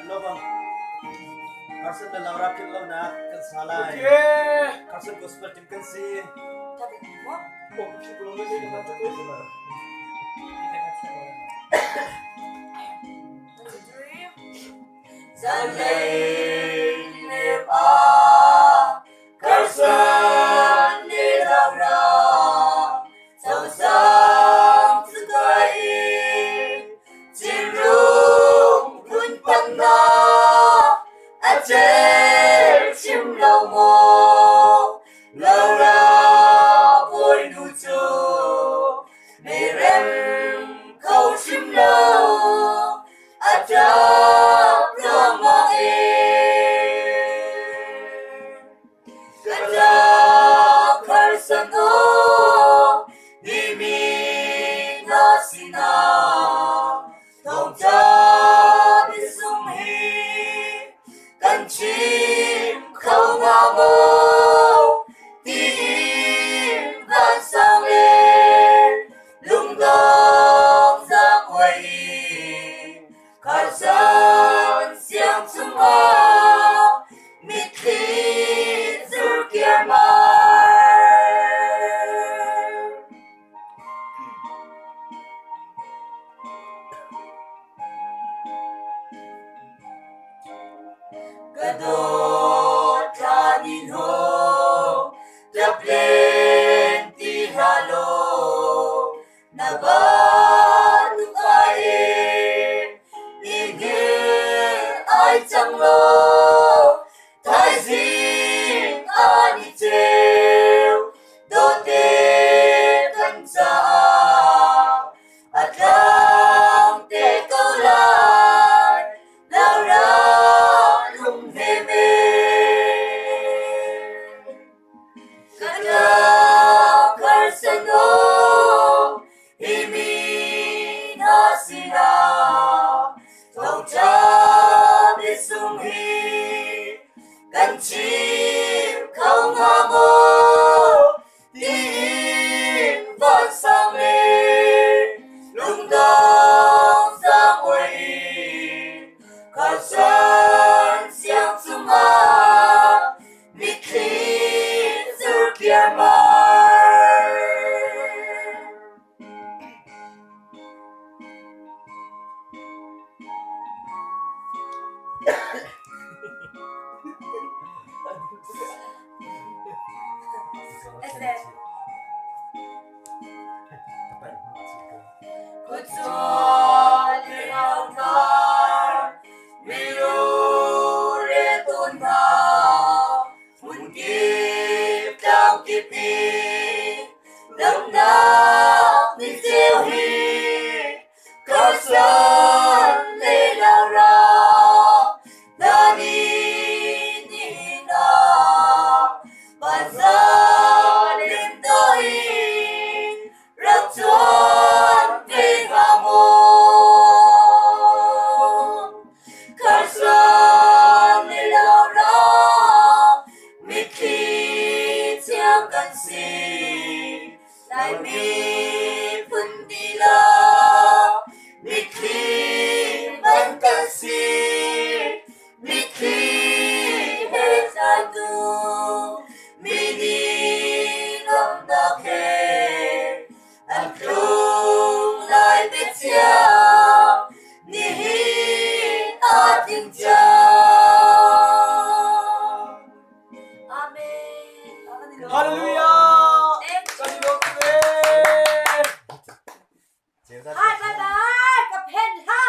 Lo bang, Carson na Laura kin lo na kan salai. Carson gospel team kan si. Tapi mo? Oh, kasi pulang na siya na tayo sa lara. Sunday live Carson đi đâu đó sâu sắc sự cây chim rung vun quanh nó à chế chim lâu mô lâu ra vui nụ chu mê rem câu chim lâu à cha rong mong Kada Carson o Nimi Nasina Thong cha bị sung hi Cần chim không ngao mô Tim van sang lên Lung đông giang quay Carson xiang chung hoa Mít khi dư kia mai Kadot kanin ho Đập lên ti halo Na ba nụ ai Đi nghe ai chẳng lo Thái dinh ani treo Đô tê thân cha At lang tê câu lại Lao ra lung hê mê Kada Carson o Imi nasina Thong cha biết sung hi Cần chim không ngao mô Tim van sang lên Lung đông giang quay Carson xiang chung hoa Mít khi dư kia mai Kutsua li hao thar Miu re tôn thao Mun kip đau kip đi Lâm nạc ni treo hi Carson lê đau ra Da ni ni na Bàn ra đêm tới Rắc chuan về hà mô Carson lê đau ra Mít khi chiang cần si Lại mi phun đi la Mít khi vẫn cần si Mít khi hết ra tu Mi đi ngâm đọc hề Anh không lại biết chiang Ni hi a tình chang Amen Hallelujah! Thank you. Sabi ko kami! Chiều ta. Hai bye bye Cặp hẹn ha